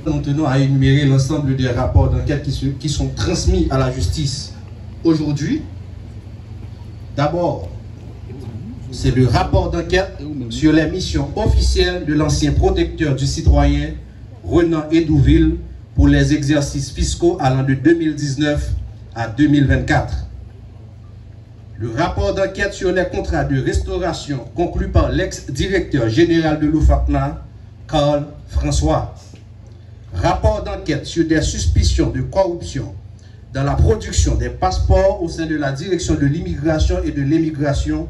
Nous tenons à énumérer l'ensemble des rapports d'enquête qui sont transmis à la justice aujourd'hui. D'abord, c'est le rapport d'enquête sur les missions officielles de l'ancien protecteur du citoyen Renan Edouville pour les exercices fiscaux allant de 2019 à 2024. Le rapport d'enquête sur les contrats de restauration conclus par l'ex-directeur général de l'OFACNA, Carl François. Rapport d'enquête sur des suspicions de corruption dans la production des passeports au sein de la direction de l'immigration et de l'émigration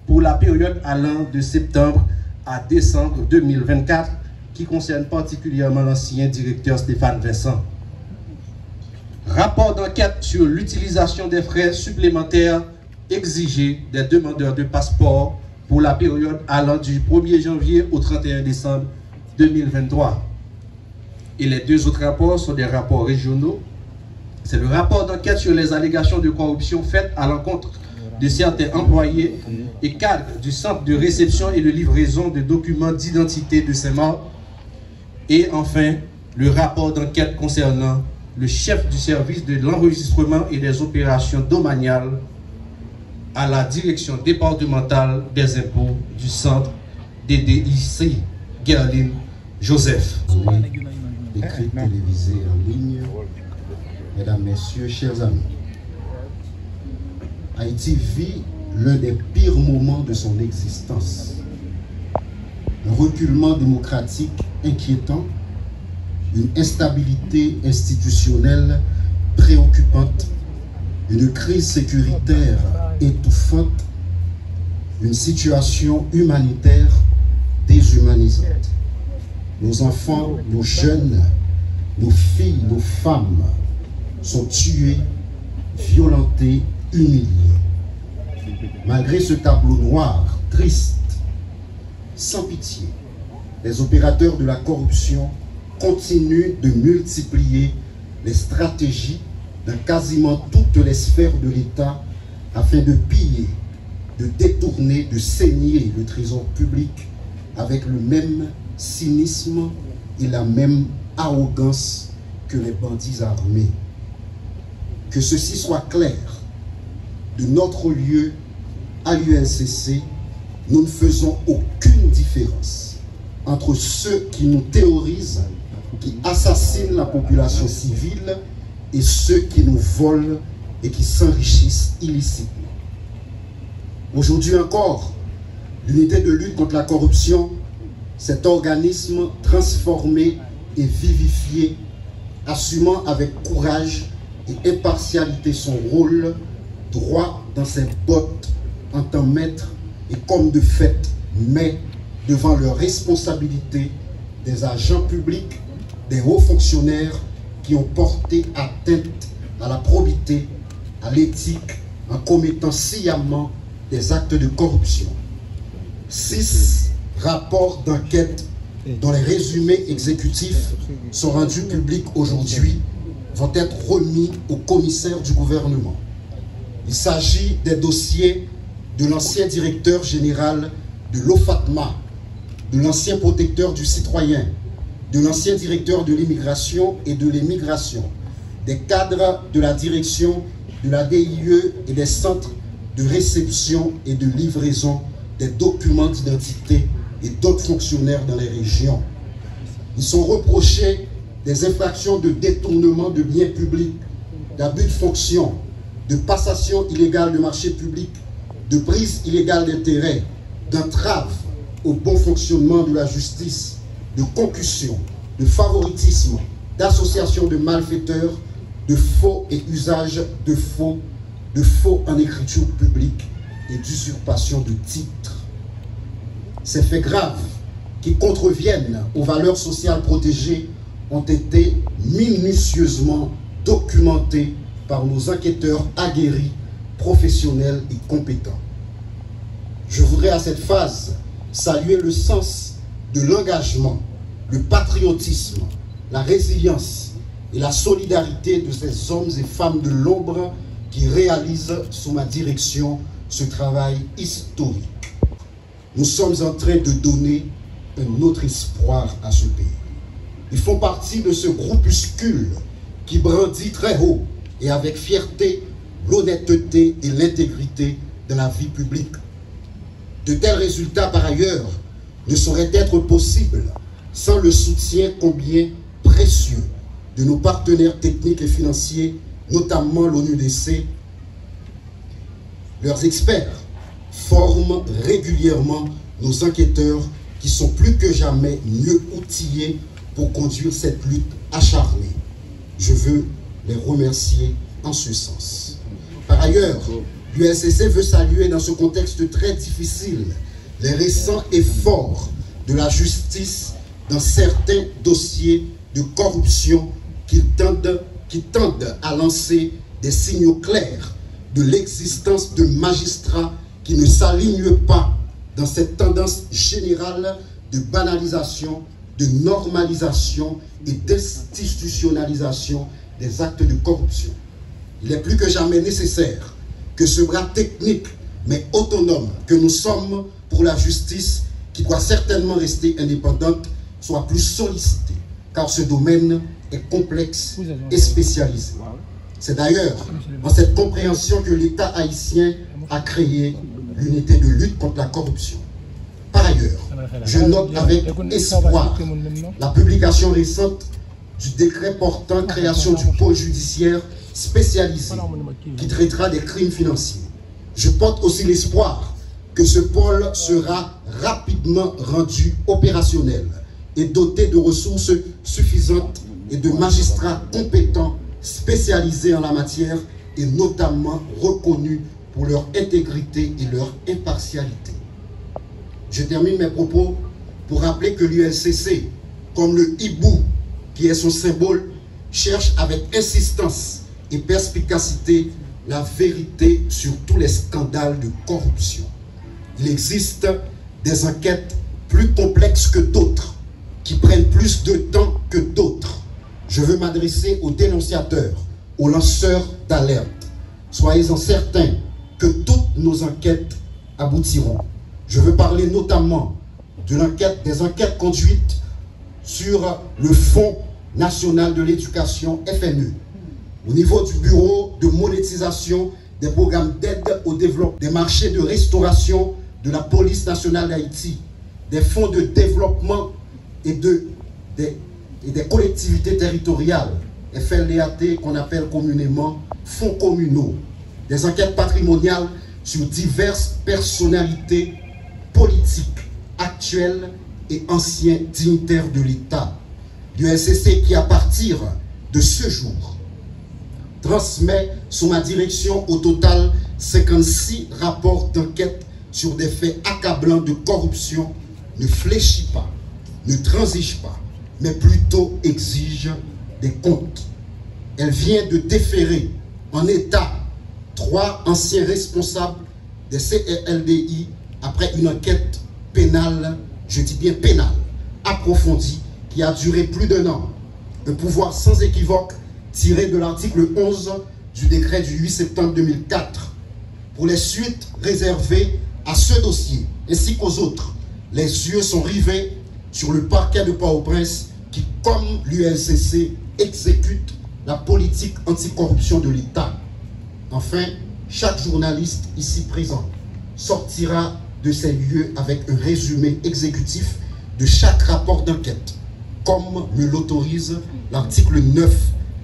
pour la période allant de septembre à décembre 2024, qui concerne particulièrement l'ancien directeur Stéphane Vincent. Rapport d'enquête sur l'utilisation des frais supplémentaires exigés des demandeurs de passeport pour la période allant du 1er janvier au 31 décembre 2023. Et les deux autres rapports sont des rapports régionaux. C'est le rapport d'enquête sur les allégations de corruption faites à l'encontre de certains employés et cadres du centre de réception et de livraison de documents d'identité de Saint-Marc. Et enfin, le rapport d'enquête concernant le chef du service de l'enregistrement et des opérations domaniales à la direction départementale des impôts du centre DDIC, Gerline Joseph. Écrit télévisé en ligne, mesdames, messieurs, chers amis. Haïti vit l'un des pires moments de son existence. Un reculement démocratique inquiétant, une instabilité institutionnelle préoccupante, une crise sécuritaire étouffante, une situation humanitaire déshumanisante. Nos enfants, nos jeunes, nos filles, nos femmes sont tués, violentés, humiliés. Malgré ce tableau noir, triste, sans pitié, les opérateurs de la corruption continuent de multiplier les stratégies dans quasiment toutes les sphères de l'État afin de piller, de détourner, de saigner le trésor public avec le même cynisme et la même arrogance que les bandits armés. Que ceci soit clair, de notre lieu à l'UNCC, nous ne faisons aucune différence entre ceux qui nous terrorisent, qui assassinent la population civile et ceux qui nous volent et qui s'enrichissent illicitement. Aujourd'hui encore, l'unité de lutte contre la corruption, cet organisme transformé et vivifié, assumant avec courage et impartialité son rôle, droit dans ses bottes en tant maître et comme de fait, mais devant leurs responsabilités des agents publics, des hauts fonctionnaires qui ont porté atteinte à la probité, à l'éthique, en commettant sciemment des actes de corruption. 6 rapports d'enquête dont les résumés exécutifs sont rendus publics aujourd'hui vont être remis au commissaire du gouvernement. Il s'agit des dossiers de l'ancien directeur général de l'OFACMA, de l'ancien protecteur du citoyen, de l'ancien directeur de l'immigration et de l'émigration, des cadres de la direction de la DIE et des centres de réception et de livraison des documents d'identité et d'autres fonctionnaires dans les régions. Ils sont reprochés des infractions de détournement de biens publics, d'abus de fonction, de passation illégale de marchés publics, de prise illégale d'intérêt, d'entrave au bon fonctionnement de la justice, de concussion, de favoritisme, d'association de malfaiteurs, de faux et usage de faux en écriture publique et d'usurpation de titres. Ces faits graves qui contreviennent aux valeurs sociales protégées ont été minutieusement documentés par nos enquêteurs aguerris, professionnels et compétents. Je voudrais à cette phase saluer le sens de l'engagement, le patriotisme, la résilience et la solidarité de ces hommes et femmes de l'ombre qui réalisent sous ma direction ce travail historique. Nous sommes en train de donner un autre espoir à ce pays. Ils font partie de ce groupuscule qui brandit très haut et avec fierté l'honnêteté et l'intégrité de la vie publique. De tels résultats, par ailleurs, ne sauraient être possibles sans le soutien combien précieux de nos partenaires techniques et financiers, notamment l'ONUDC. Leurs experts forment régulièrement nos enquêteurs qui sont plus que jamais mieux outillés pour conduire cette lutte acharnée. Je veux les remercier en ce sens. Par ailleurs, l'UNCC veut saluer dans ce contexte très difficile les récents efforts de la justice dans certains dossiers de corruption qui tendent à lancer des signaux clairs de l'existence de magistrats qui ne s'alignent pas dans cette tendance générale de banalisation, de normalisation et d'institutionnalisation des actes de corruption. Il est plus que jamais nécessaire que ce bras technique mais autonome que nous sommes pour la justice, qui doit certainement rester indépendante, soit plus sollicité, car ce domaine est complexe et spécialisé. C'est d'ailleurs en cette compréhension que l'État haïtien a créé l'unité de lutte contre la corruption. Par ailleurs, je note avec espoir la publication récente du décret portant création du pôle judiciaire spécialisé qui traitera des crimes financiers. Je porte aussi l'espoir que ce pôle sera rapidement rendu opérationnel et doté de ressources suffisantes et de magistrats compétents spécialisés en la matière et notamment reconnus pour leur intégrité et leur impartialité. Je termine mes propos pour rappeler que l'UNCC, comme le hibou qui est son symbole, cherche avec insistance et perspicacité la vérité sur tous les scandales de corruption. Il existe des enquêtes plus complexes que d'autres, qui prennent plus de temps que d'autres. Je veux m'adresser aux dénonciateurs, aux lanceurs d'alerte. Soyez-en certains que toutes nos enquêtes aboutiront. Je veux parler notamment des enquêtes conduites sur le Fonds national de l'éducation, FNE, au niveau du bureau de monétisation des programmes d'aide au développement, des marchés de restauration de la police nationale d'Haïti, des fonds de développement et des collectivités territoriales, FLDAT qu'on appelle communément fonds communaux, des enquêtes patrimoniales sur diverses personnalités politiques actuelles et anciens dignitaires de l'État. L'UNCC qui, à partir de ce jour, transmet sous ma direction au total 56 rapports d'enquête sur des faits accablants de corruption, ne fléchit pas, ne transige pas, mais plutôt exige des comptes. Elle vient de déférer en état 3 anciens responsables des CRLDI après une enquête pénale, je dis bien pénale, approfondie, qui a duré plus d'1 an. Un pouvoir sans équivoque tiré de l'article 11 du décret du 8 septembre 2004. Pour les suites réservées à ce dossier, ainsi qu'aux autres, les yeux sont rivés sur le parquet de Port-au-Prince qui, comme l'UNCC, exécute la politique anticorruption de l'État. Enfin, chaque journaliste ici présent sortira de ces lieux avec un résumé exécutif de chaque rapport d'enquête, comme me l'autorise l'article 9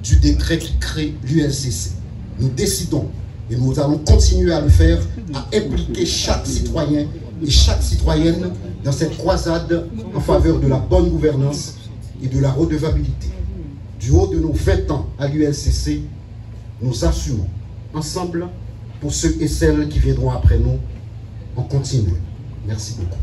du décret qui crée l'UNCC. Nous décidons, et nous allons continuer à le faire, à impliquer chaque citoyen et chaque citoyenne dans cette croisade en faveur de la bonne gouvernance et de la redevabilité. Du haut de nos 20 ans à l'UNCC, nous assumons ensemble, pour ceux et celles qui viendront après nous, on continue. Merci beaucoup.